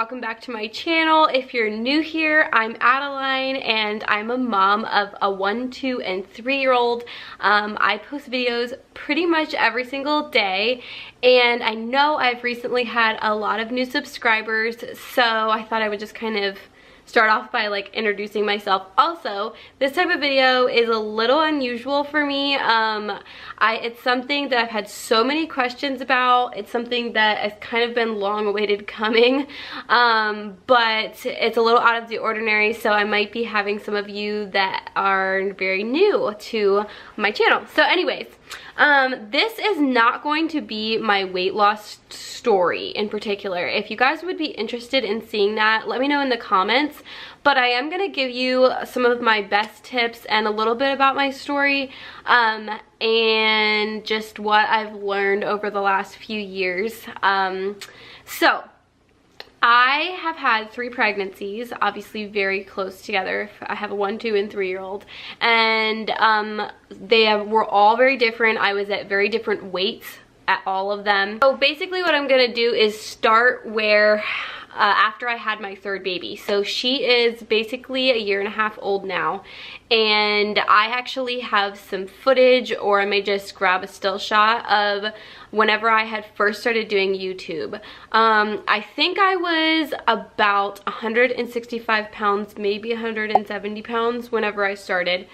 welcome back to my channel. If you're new here, I'm Adeline and I'm a mom of a 1, 2, and 3-year-old. I post videos pretty much every single day, and I know I've recently had a lot of new subscribers, so I thought I would just kind of start off by like introducing myself. Also, this type of video is a little unusual for me. It's something that I've had so many questions about. It's something that has kind of been long awaited coming, but it's a little out of the ordinary, so I might be having some of you that are very new to my channel. So anyways, this is not going to be my weight loss story in particular. If you guys would be interested in seeing that, let me know in the comments. But I am going to give you some of my best tips and a little bit about my story, and just what I've learned over the last few years. So I have had 3 pregnancies, obviously very close together. I have a 1, 2, and 3-year-old, and were all very different. I was at very different weights at all of them. So basically what I'm gonna do is start where after I had my 3rd baby. So she is basically a 1.5 years old now, and I actually have some footage, or I may just grab a still shot of whenever I had first started doing YouTube. I think I was about 165 pounds, maybe 170 pounds whenever I started.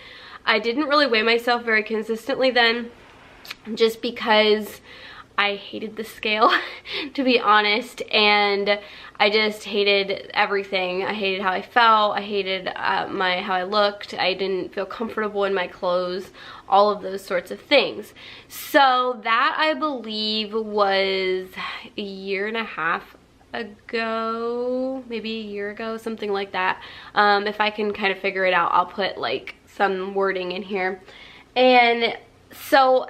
I didn't really weigh myself very consistently then, just because I hated the scale, to be honest, and I just hated everything. I hated how I felt, I hated how I looked, I didn't feel comfortable in my clothes, all of those sorts of things. So that, I believe, was a 1.5 years ago, maybe a year ago, something like that. If I can kind of figure it out, I'll put like some wording in here. And so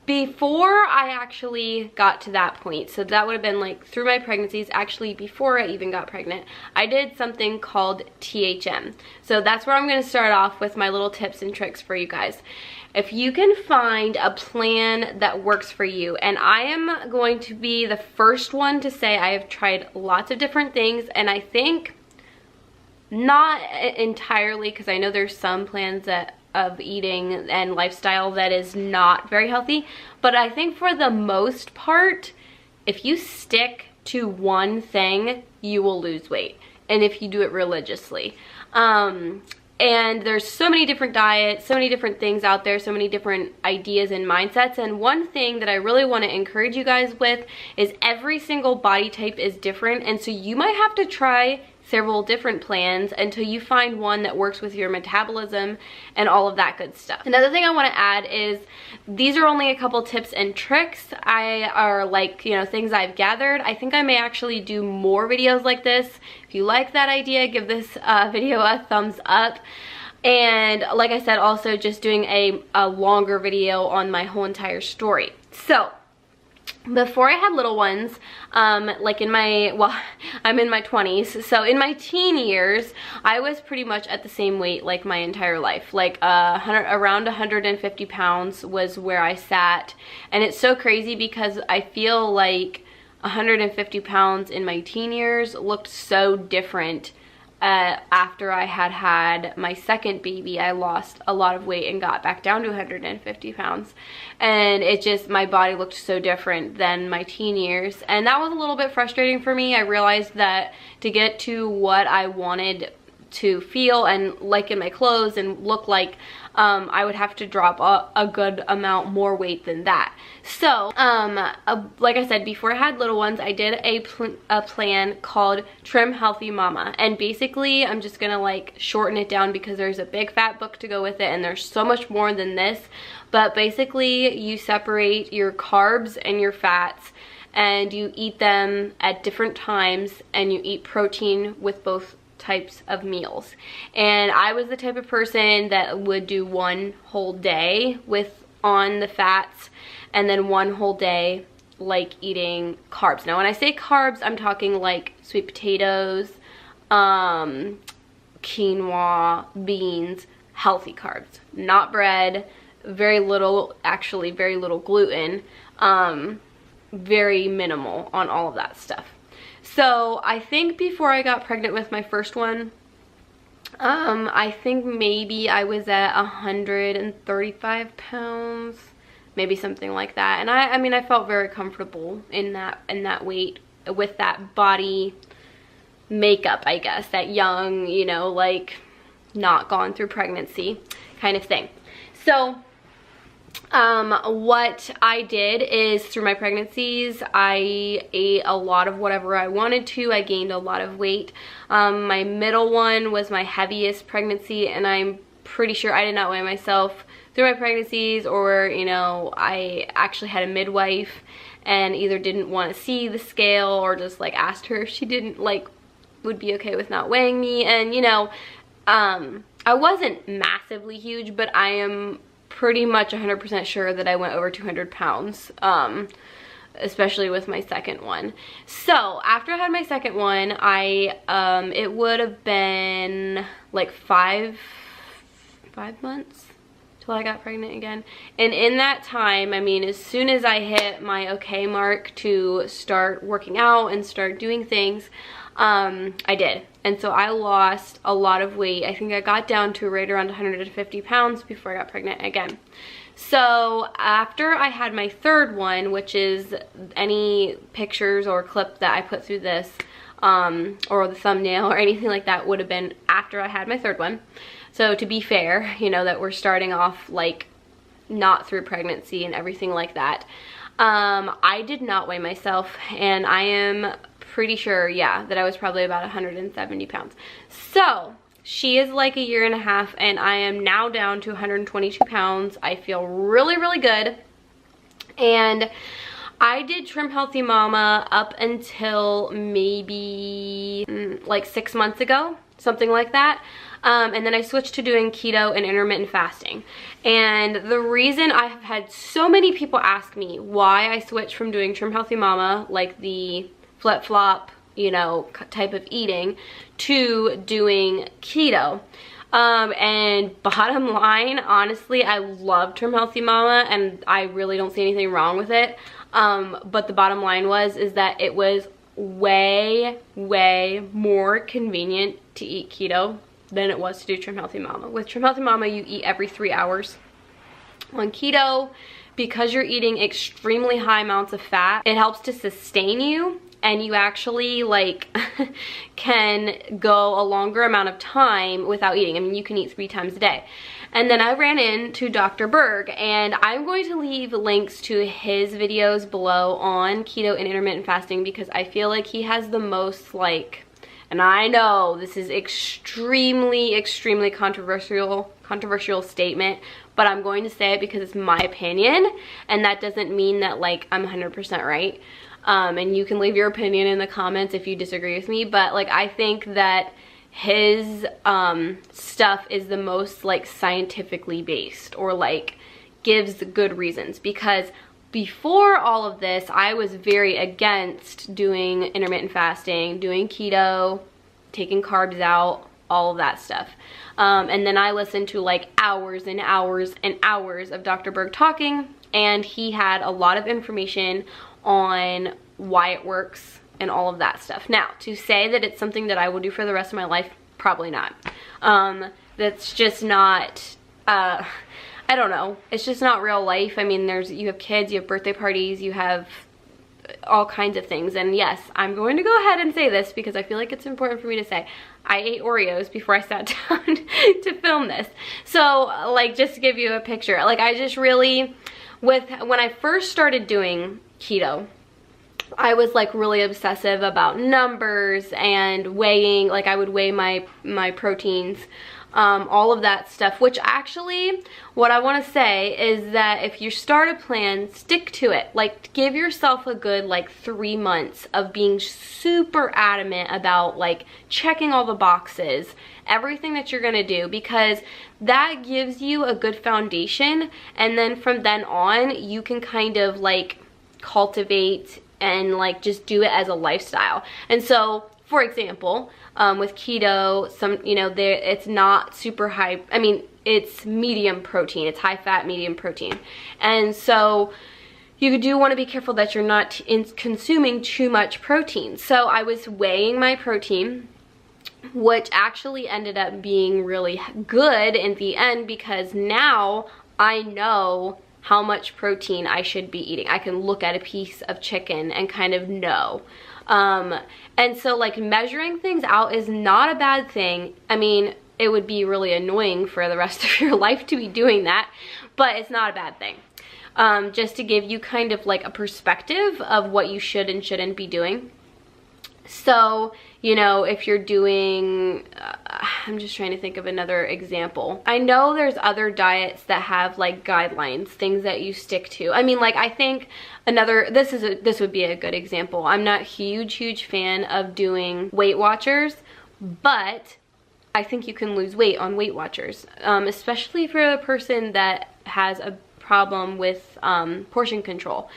before I actually got to that point, so that would have been like through my pregnancies, actually before I even got pregnant, I did something called THM. So that's where I'm going to start off with my little tips and tricks for you guys. If you can find a plan that works for you, and I am going to be the first one to say I have tried lots of different things, and I think not entirely, because I know there's some plans of eating and lifestyle that is not very healthy, but I think for the most part, if you stick to one thing, you will lose weight, and if you do it religiously. And there's so many different diets, so many different things out there, so many different ideas and mindsets, and one thing that I really want to encourage you guys with is every single body type is different, and so you might have to try several different plans until you find one that works with your metabolism and all of that good stuff. Another thing I want to add is these are only a couple tips and tricks. Are like, you know, things I've gathered. I think I may actually do more videos like this. If you like that idea, give this video a thumbs up. And like I said, also just doing a longer video on my whole entire story. So before I had little ones, like I'm in my 20s, so in my teen years, I was pretty much at the same weight like my entire life. Like around 150 pounds was where I sat, and it's so crazy because I feel like 150 pounds in my teen years looked so different. After I had my 2nd baby, I lost a lot of weight and got back down to 150 pounds. And it just, my body looked so different than my teen years. And that was a little bit frustrating for me. I realized that to get to what I wanted to feel and like in my clothes and look like, I would have to drop a good amount more weight than that. So like I said, before I had little ones, I did a plan called Trim Healthy Mama, and basically I'm just gonna like shorten it down because there's a big fat book to go with it, and there's so much more than this. But basically you separate your carbs and your fats, and you eat them at different times, and you eat protein with both types of meals. And I was the type of person that would do one whole day on the fats, and then one whole day like eating carbs. Now when I say carbs, I'm talking like sweet potatoes, quinoa, beans, healthy carbs, not bread, very little gluten, very minimal on all of that stuff. So I think before I got pregnant with my first one, I think maybe I was at 135 pounds, maybe something like that. And I mean, I felt very comfortable in that weight, with that body makeup, I guess, that young, you know, like not gone through pregnancy kind of thing. So what I did is, through my pregnancies, I ate a lot of whatever I wanted to. I gained a lot of weight. My middle one was my heaviest pregnancy, and I'm pretty sure I did not weigh myself through my pregnancies, or, you know, I actually had a midwife and either didn't want to see the scale or just like asked her if she didn't like would be okay with not weighing me. And, you know, I wasn't massively huge, but I am pretty much 100% sure that I went over 200 pounds, especially with my second one. So after I had my second one, it would have been like five months till I got pregnant again. And in that time, I mean, as soon as I hit my okay mark to start working out and start doing things, I did. And so I lost a lot of weight. I think I got down to right around 150 pounds before I got pregnant again. So after I had my third one, which is any pictures or clip that I put through this, or the thumbnail or anything like that, would have been after I had my third one. So to be fair, you know, that we're starting off like not through pregnancy and everything like that. I did not weigh myself, and I am pretty sure, yeah, that I was probably about 170 pounds. So she is like a year and a half, and I am now down to 122 pounds. I feel really, really good. And I did Trim Healthy Mama up until maybe like 6 months ago, something like that. And then I switched to doing keto and intermittent fasting. And the reason I have had so many people ask me why I switched from doing Trim Healthy Mama, like the flip-flop, you know, type of eating, to doing keto. And bottom line, honestly, I love Trim Healthy Mama, and I really don't see anything wrong with it. But the bottom line is that it was way, way more convenient to eat keto than it was to do Trim Healthy Mama. With Trim Healthy Mama, you eat every 3 hours. On keto, because you're eating extremely high amounts of fat, it helps to sustain you, and you actually like can go a longer amount of time without eating. I mean, you can eat 3 times a day. And then I ran into Dr. Berg, and I'm going to leave links to his videos below on keto and intermittent fasting, because I feel like he has the most like, and I know this is extremely, extremely controversial statement, but I'm going to say it because it's my opinion, and that doesn't mean that like I'm 100% right. And you can leave your opinion in the comments if you disagree with me, but like I think that his stuff is the most like scientifically based, or like gives good reasons. Because before all of this, I was very against doing intermittent fasting, doing keto, taking carbs out, all of that stuff. And then I listened to like hours and hours and hours of Dr. Berg talking, and he had a lot of information on why it works and all of that stuff. Now, to say that it's something that I will do for the rest of my life, probably not. That's just not, I don't know. It's just not real life. I mean, you have kids, you have birthday parties, you have all kinds of things. And yes, I'm going to go ahead and say this because I feel like it's important for me to say. I ate Oreos before I sat down to film this. So, like, just to give you a picture, like, I just really, when I first started doing keto, I was like really obsessive about numbers and weighing. Like, I would weigh my proteins, all of that stuff, which actually, what I want to say is that if you start a plan, stick to it. Like, give yourself a good like 3 months of being super adamant about like checking all the boxes, everything that you're gonna do, because that gives you a good foundation, and then from then on you can kind of like cultivate and like just do it as a lifestyle. And so, for example, with keto, it's not super high, I mean, it's medium protein, it's high fat, medium protein. And so you do want to be careful that you're not consuming too much protein. So I was weighing my protein, which actually ended up being really good in the end, because now I know how much protein I should be eating. I can look at a piece of chicken and kind of know. And so like measuring things out is not a bad thing. I mean, it would be really annoying for the rest of your life to be doing that, but it's not a bad thing. Just to give you kind of like a perspective of what you should and shouldn't be doing. So, you know, if you're doing, I'm just trying to think of another example. I know there's other diets that have like guidelines, things that you stick to. I mean, like I think this would be a good example. I'm not a huge fan of doing Weight Watchers, but I think you can lose weight on Weight Watchers, especially for a person that has a problem with portion control.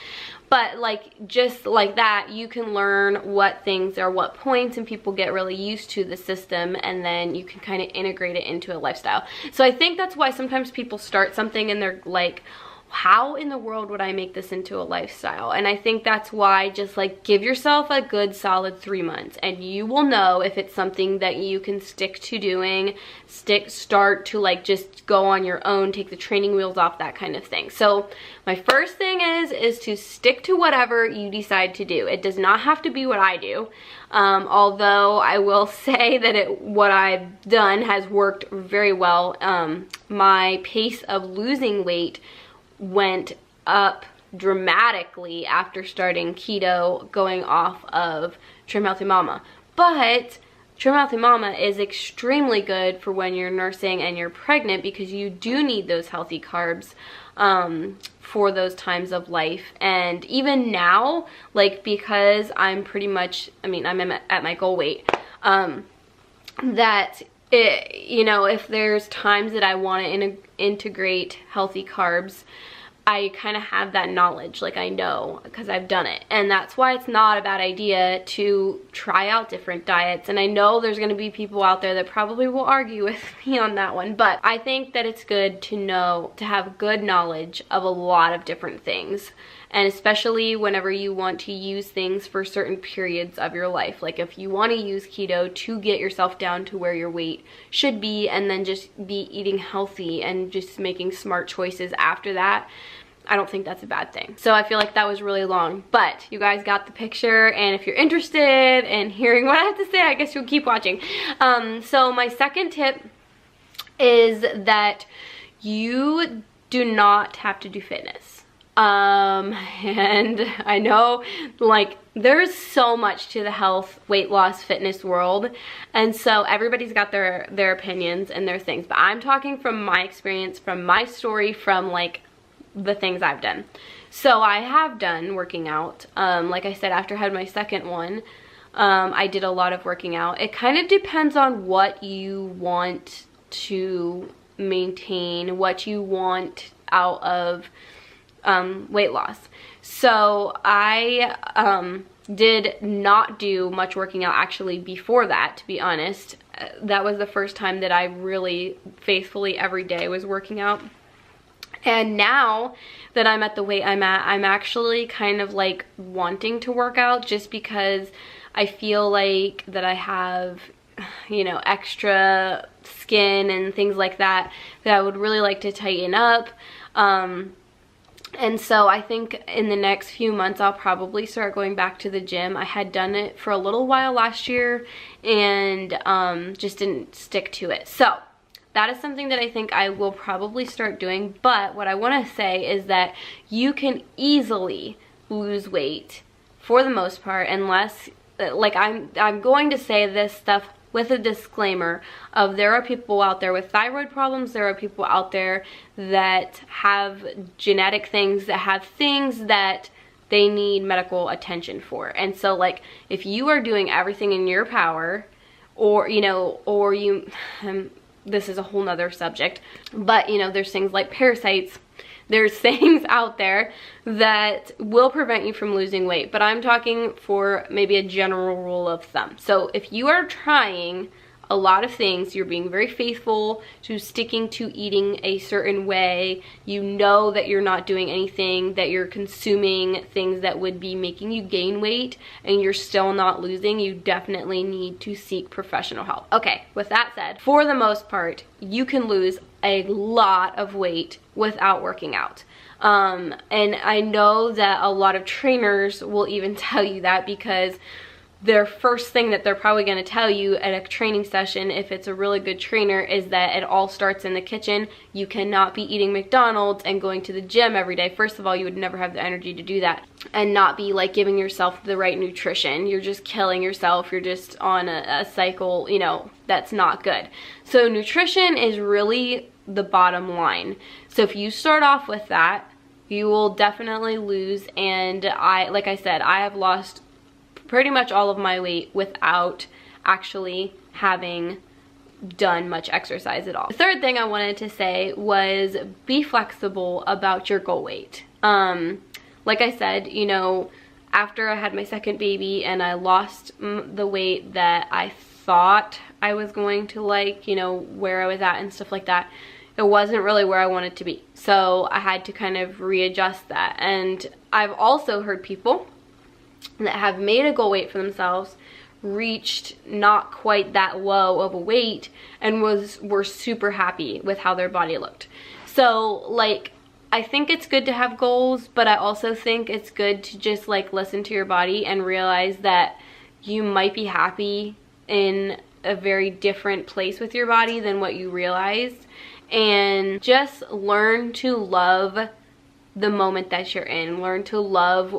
But like just like that, you can learn what things are what points, and people get really used to the system, and then you can kind of integrate it into a lifestyle. So I think that's why sometimes people start something and they're like, how in the world would I make this into a lifestyle? And I think that's why just like give yourself a good solid 3 months, and you will know if it's something that you can stick to doing, start to like just go on your own, take the training wheels off, that kind of thing. So my first thing is to stick to whatever you decide to do. It does not have to be what I do. Although I will say that what I've done has worked very well. My pace of losing weight went up dramatically after starting keto, going off of Trim Healthy Mama. But Trim Healthy Mama is extremely good for when you're nursing and you're pregnant, because you do need those healthy carbs for those times of life. And even now, like, because I'm pretty much, I mean, I'm at my goal weight, that you know, if there's times that I want to integrate healthy carbs, I kind of have that knowledge, like I know because I've done it. And that's why it's not a bad idea to try out different diets. And I know there's going to be people out there that probably will argue with me on that one, but I think that it's good to know, to have good knowledge of a lot of different things. And especially whenever you want to use things for certain periods of your life. Like if you want to use keto to get yourself down to where your weight should be, and then just be eating healthy and just making smart choices after that, I don't think that's a bad thing. So I feel like that was really long, but you guys got the picture. And if you're interested in hearing what I have to say, I guess you'll keep watching. So my second tip is that you do not have to do fitness. And I know, like, there's so much to the health, weight loss, fitness world, and so everybody's got their opinions and their things, but I'm talking from my experience, from my story, from like the things I've done. So I have done working out. Like I said, after I had my second one, I did a lot of working out. It kind of depends on what you want to maintain, what you want out of weight loss. So I did not do much working out actually before that, to be honest. That was the first time that I really faithfully every day was working out. And now that I'm at the weight I'm at, I'm actually kind of like wanting to work out, just because I feel like that I have, you know, extra skin and things like that I would really like to tighten up. And so I think in the next few months I'll probably start going back to the gym. I had done it for a little while last year and just didn't stick to it. So that is something that I think I will probably start doing. But what I want to say is that you can easily lose weight for the most part, unless, like, I'm going to say this stuff with a disclaimer of there are people out there with thyroid problems, there are people out there that have genetic things, that have things that they need medical attention for. And so, like, if you are doing everything in your power, or, you know, or you, this is a whole nother subject, but, you know, there's things like parasites, there's things out there that will prevent you from losing weight. But I'm talking for maybe a general rule of thumb. So if you are trying a lot of things. You're being very faithful to sticking to eating a certain way. You know that you're not doing anything, that you're consuming things that would be making you gain weight, and you're still not losing. You definitely need to seek professional help. Okay, with that said, for the most part, you can lose a lot of weight without working out. And I know that a lot of trainers will even tell you that, because their first thing that they're probably going to tell you at a training session, if it's a really good trainer, is that it all starts in the kitchen. You cannot be eating McDonald's and going to the gym every day. First of all, you would never have the energy to do that, and not be like giving yourself the right nutrition. You're just killing yourself. You're just on a cycle, you know, that's not good. So nutrition is really the bottom line. So if you start off with that, you will definitely lose. And like I said, I have lost pretty much all of my weight without actually having done much exercise at all. The third thing I wanted to say was be flexible about your goal weight. Like I said, you know, after I had my second baby and I lost the weight that I thought I was going to, like, you know, where I was at and stuff like that, it wasn't really where I wanted to be. So I had to kind of readjust that. And I've also heard people that have made a goal weight for themselves, reached not quite that low of a weight, and were super happy with how their body looked. So like, I think it's good to have goals, but I also think it's good to just like listen to your body and realize that you might be happy in a very different place with your body than what you realized, and just learn to love the moment that you're in. Learn to love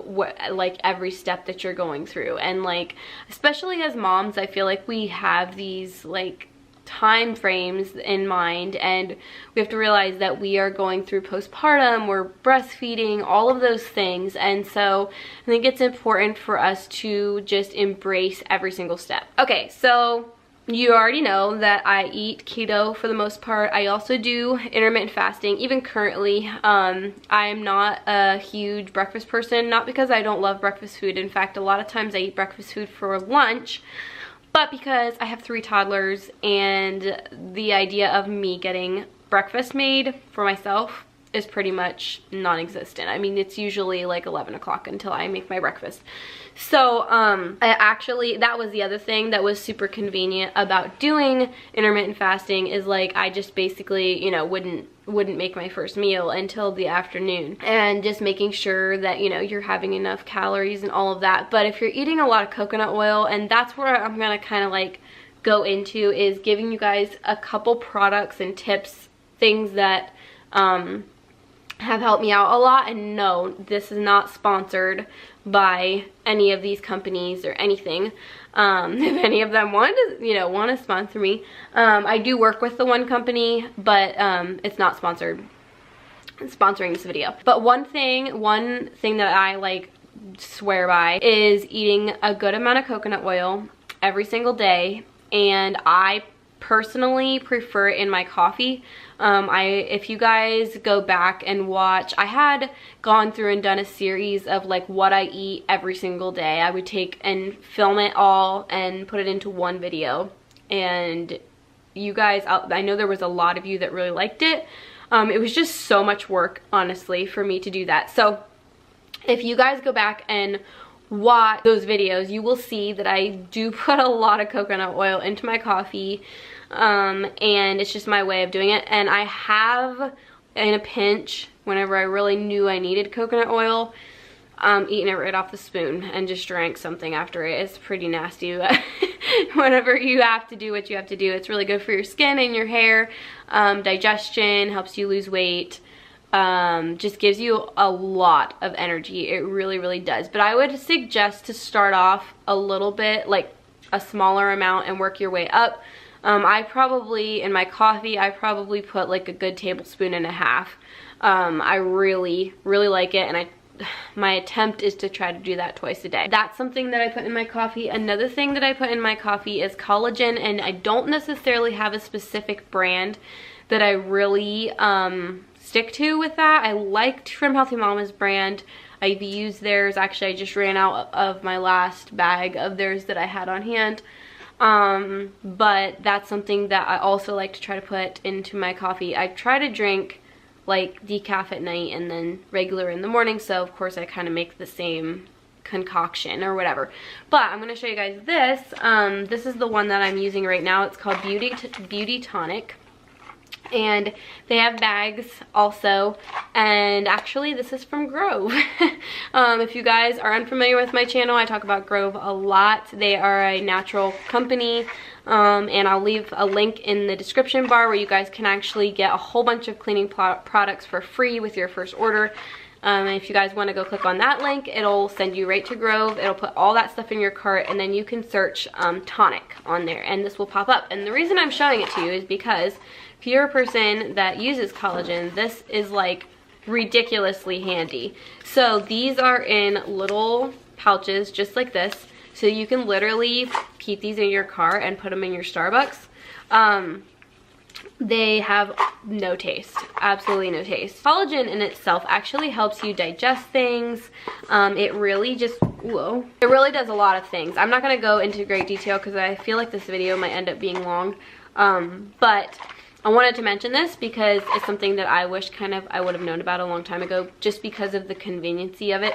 like every step that you're going through. And like, especially as moms, I feel like we have these like time frames in mind, and we have to realize that we are going through postpartum, we're breastfeeding, all of those things. And so I think it's important for us to just embrace every single step. Okay, so you already know that I eat keto for the most part. I also do intermittent fasting. Even currently, I'm not a huge breakfast person, not because I don't love breakfast food. In fact, a lot of times I eat breakfast food for lunch, but because I have 3 toddlers, and the idea of me getting breakfast made for myself is pretty much non-existent. I mean, it's usually like 11 o'clock until I make my breakfast. So that was the other thing that was super convenient about doing intermittent fasting, is like I just basically, you know, wouldn't make my first meal until the afternoon, and just making sure that, you know, you're having enough calories and all of that. But if you're eating a lot of coconut oil, and that's where I'm gonna kind of like go into, is giving you guys a couple products and tips, things that have helped me out a lot. And no, this is not sponsored by any of these companies or anything. If any of them want to sponsor me, I do work with the one company, but it's not sponsoring this video. But one thing that I like swear by is eating a good amount of coconut oil every single day. And I personally prefer it in my coffee. If you guys go back and watch, I had gone through and done a series of like what I eat every single day. I would take and film it all and put it into one video. And you guys, I know there was a lot of you that really liked it. It was just so much work, honestly, for me to do that. So if you guys go back and watch those videos, you will see that I do put a lot of coconut oil into my coffee. And it's just my way of doing it. And I have, in a pinch, whenever I really knew I needed coconut oil, eaten it right off the spoon and just drank something after it. It's pretty nasty, but whenever you have to do what you have to do, it's really good for your skin and your hair, digestion, helps you lose weight, just gives you a lot of energy. It really, really does. But I would suggest to start off a little bit, like a smaller amount, and work your way up. I probably, in my coffee, I probably put like a good tablespoon and a half. I really, really like it, and my attempt is to try to do that twice a day. That's something that I put in my coffee. Another thing that I put in my coffee is collagen, and I don't necessarily have a specific brand that I really stick to with that. I liked From Healthy Mama's brand. I've used theirs. Actually, I just ran out of my last bag of theirs that I had on hand. But that's something that I also like to try to put into my coffee. I try to drink like decaf at night and then regular in the morning, so of course I kind of make the same concoction or whatever. But I'm going to show you guys this. This is the one that I'm using right now. It's called Beauty Tonic. And they have bags also, and actually this is from Grove. If you guys are unfamiliar with my channel, I talk about Grove a lot. They are a natural company, and I'll leave a link in the description bar where you guys can actually get a whole bunch of cleaning products for free with your first order. If you guys want to go click on that link, it'll send you right to Grove. It'll put all that stuff in your cart, and then you can search tonic on there, and this will pop up. And the reason I'm showing it to you is because if you're a person that uses collagen, this is like ridiculously handy. So these are in little pouches just like this, so you can literally keep these in your car and put them in your Starbucks. They have no taste, absolutely no taste. Collagen in itself actually helps you digest things. It really just, whoa, it really does a lot of things. I'm not going to go into great detail because I feel like this video might end up being long, but I wanted to mention this because it's something that I wish I would have known about a long time ago, just because of the conveniency of it.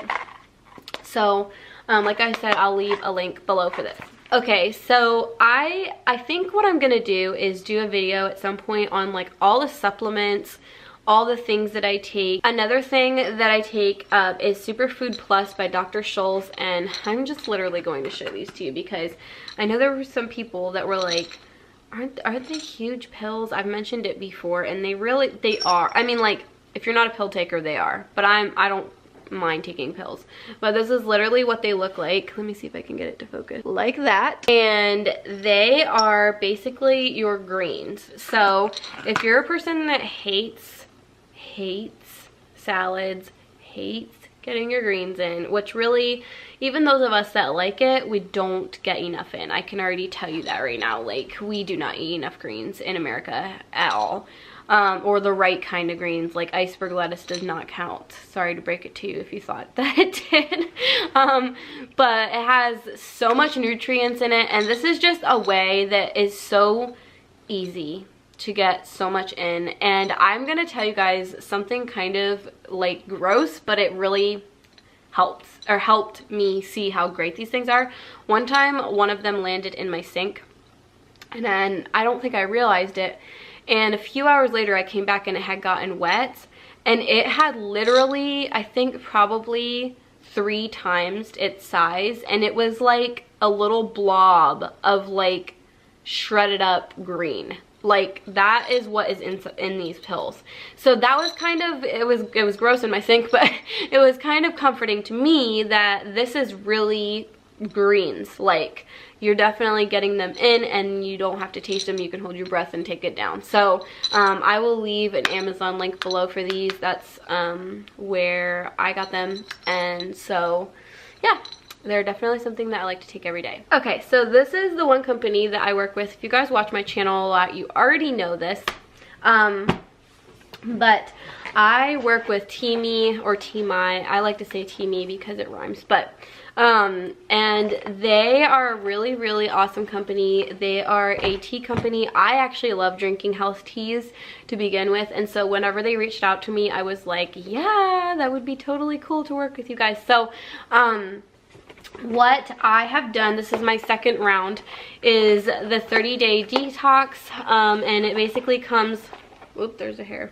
So like I said, I'll leave a link below for this. Okay, so I think what I'm gonna do is do a video at some point on like all the supplements, all the things that I take. Another thing that I take is Superfood Plus by Dr. Scholl's, and I'm just literally going to show these to you because I know there were some people that were like, aren't they huge pills? I've mentioned it before, and they are. I mean, like, if you're not a pill taker, they are, but I don't mind taking pills. But this is literally what they look like. Let me see if I can get it to focus. Like that. And they are basically your greens. So if you're a person that hates salads, hates getting your greens in, which really, even those of us that like it, we don't get enough in. I can already tell you that right now. Like, we do not eat enough greens in America at all. Or the right kind of greens. Like, iceberg lettuce does not count. Sorry to break it to you if you thought that it did. But it has so much nutrients in it, and this is just a way that is so easy to get so much in. And I'm gonna tell you guys something kind of like gross, but it really helped me see how great these things are. One time, one of them landed in my sink, and then I don't think I realized it. And a few hours later, I came back and it had gotten wet, and it had literally, I think probably 3 times its size, and it was like a little blob of like shredded up green. Like, that is what is in these pills. So that was kind of, it was gross in my sink, but it was kind of comforting to me that this is really greens. Like, you're definitely getting them in, and you don't have to taste them. You can hold your breath and take it down. So I will leave an Amazon link below for these. That's where I got them. And so yeah, they're definitely something that I like to take every day. Okay, so this is the one company that I work with. If you guys watch my channel a lot, you already know this. But I work with Teamy, or Teamy. I like to say Teamy because it rhymes. But and they are a really, really awesome company. They are a tea company. I actually love drinking health teas to begin with, and so whenever they reached out to me, I was like, yeah, that would be totally cool to work with you guys. So what I have done, this is my second round, is the 30-day detox, and it basically comes, whoop, there's a hair.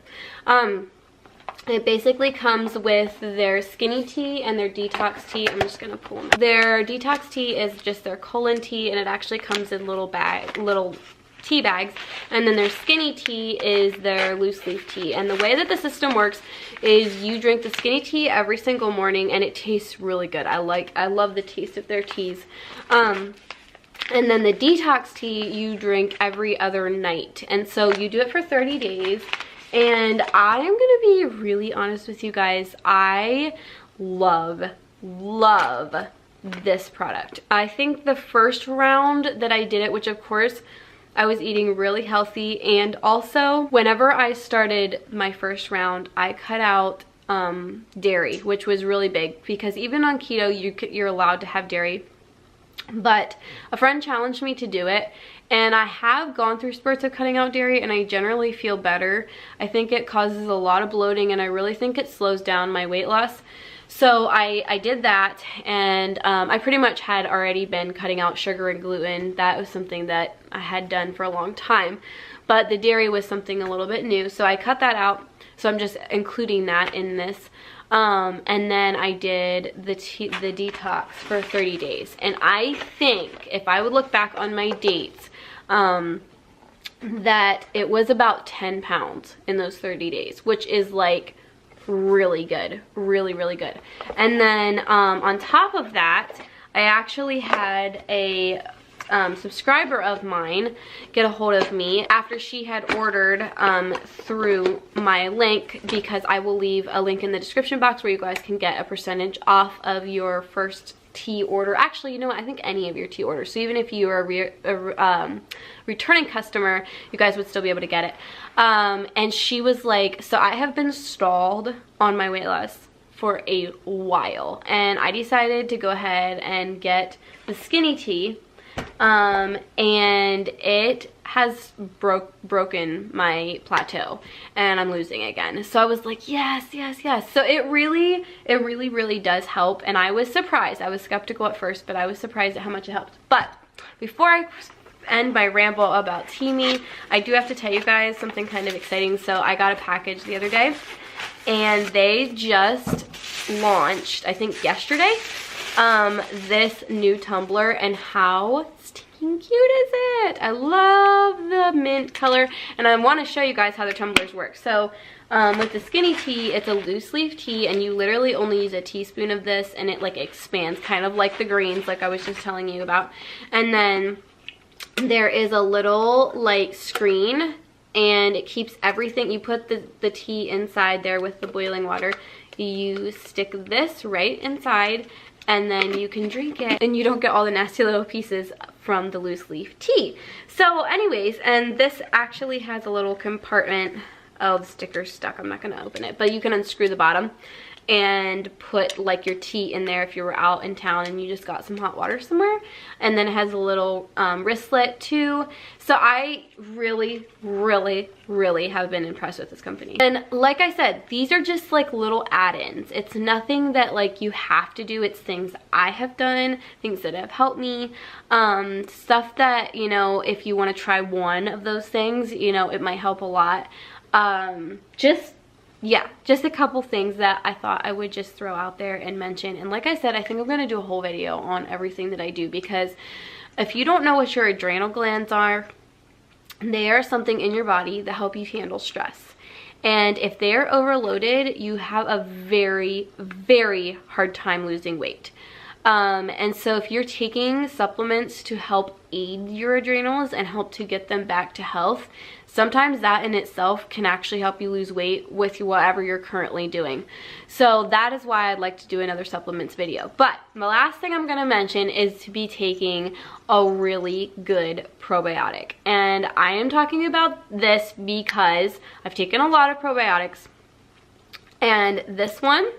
It basically comes with their skinny tea and their detox tea. I'm just gonna pull them out. Their detox tea is just their colon tea, and it actually comes in little tea bags, and then their skinny tea is their loose leaf tea. And the way that the system works is you drink the skinny tea every single morning, and it tastes really good. I love the taste of their teas. And then the detox tea you drink every other night, and so you do it for 30 days. And I am gonna be really honest with you guys, I love this product. I think the first round that I did it, which of course I was eating really healthy, and also whenever I started my first round, I cut out dairy, which was really big, because even on keto you're allowed to have dairy. But a friend challenged me to do it, and I have gone through spurts of cutting out dairy, and I generally feel better. I think it causes a lot of bloating, and I really think it slows down my weight loss. So I did that, and I pretty much had already been cutting out sugar and gluten. That was something that I had done for a long time, but the dairy was something a little bit new, so I cut that out. So I'm just including that in this. And then I did the detox for 30 days. And I think if I would look back on my dates, that it was about 10 pounds in those 30 days, which is like really good, really, really good. And then on top of that, I actually had a subscriber of mine get a hold of me after she had ordered through my link, because I will leave a link in the description box where you guys can get a percentage off of your first tea order. Actually, you know what, I think any of your tea orders. So even if you are a returning customer, you guys would still be able to get it. And she was like, so I have been stalled on my weight loss for a while, and I decided to go ahead and get the skinny tea. And it has broken my plateau, and I'm losing again. So I was like, yes, yes, yes. So it really does help. And I was surprised. I was skeptical at first, but I was surprised at how much it helped. But before I end my ramble about Teamy, I do have to tell you guys something kind of exciting. So I got a package the other day, and they just launched, I think yesterday, this new tumbler, and how stinking cute is it? I love the mint color, and I want to show you guys how the tumblers work. So with the skinny tea, it's a loose leaf tea, and you literally only use a teaspoon of this, and it like expands, kind of like the greens like I was just telling you about. And then there is a little like screen, and it keeps everything. You put the tea inside there with the boiling water, you stick this right inside, and then you can drink it, and you don't get all the nasty little pieces from the loose leaf tea. So anyways, and this actually has a little compartment. Oh, the sticker's stuck, I'm not gonna open it, but you can unscrew the bottom and put like your tea in there if you were out in town and you just got some hot water somewhere. And then it has a little wristlet too. So I really have been impressed with this company. And like I said, these are just like little add-ins. It's nothing that like you have to do. It's things I have done, things that have helped me, stuff that, you know, if you want to try one of those things, you know, it might help a lot. Just a couple things that I thought I would just throw out there and mention. And like I said, I think I'm going to do a whole video on everything that I do, because if you don't know what your adrenal glands are, they are something in your body that help you handle stress. And if they're overloaded, you have a very hard time losing weight. And so if you're taking supplements to help aid your adrenals and help to get them back to health, sometimes that in itself can actually help you lose weight with whatever you're currently doing. So that is why I'd like to do another supplements video. But the last thing I'm going to mention is to be taking a really good probiotic. And I am talking about this because I've taken a lot of probiotics, and this one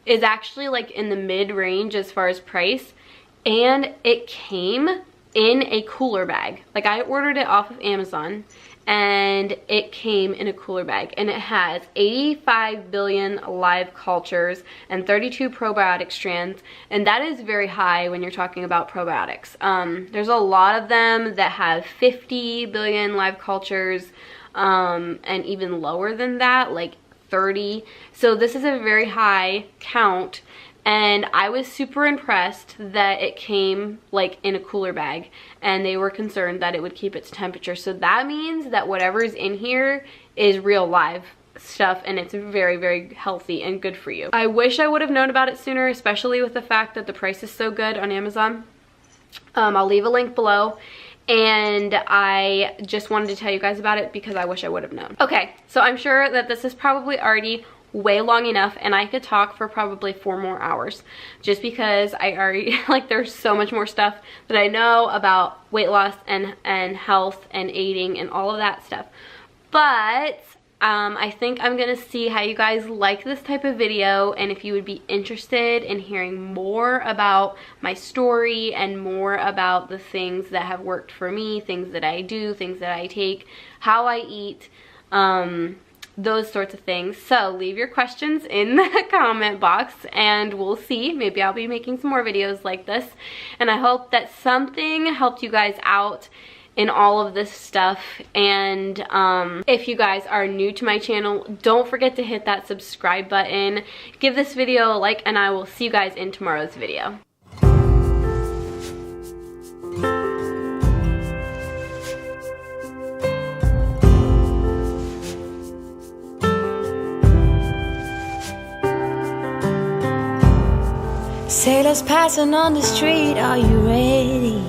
is actually like in the mid-range as far as price, and it came in a cooler bag. Like I ordered it off of Amazon, and it came in a cooler bag, and it has 85 billion live cultures and 32 probiotic strands, and that is very high when you're talking about probiotics. There's a lot of them that have 50 billion live cultures, and even lower than that, like 30. So this is a very high count, and I was super impressed that it came like in a cooler bag, and they were concerned that it would keep its temperature. So that means that whatever is in here is real live stuff, and it's very healthy and good for you. I wish I would have known about it sooner, especially with the fact that the price is so good on Amazon. I'll leave a link below. And I just wanted to tell you guys about it because I wish I would have known. Okay, so I'm sure that this is probably already way long enough, and I could talk for probably 4 more hours, just because I already, like, there's so much more stuff that I know about weight loss and health and eating and all of that stuff. But I think I'm gonna see how you guys like this type of video, and if you would be interested in hearing more about my story and more about the things that have worked for me, things that I do, things that I take, how I eat, those sorts of things. So leave your questions in the comment box and we'll see. Maybe I'll be making some more videos like this, and I hope that something helped you guys out in all of this stuff. And if you guys are new to my channel, don't forget to hit that subscribe button, give this video a like, and I will see you guys in tomorrow's video. Sailors passing on the street, are you ready?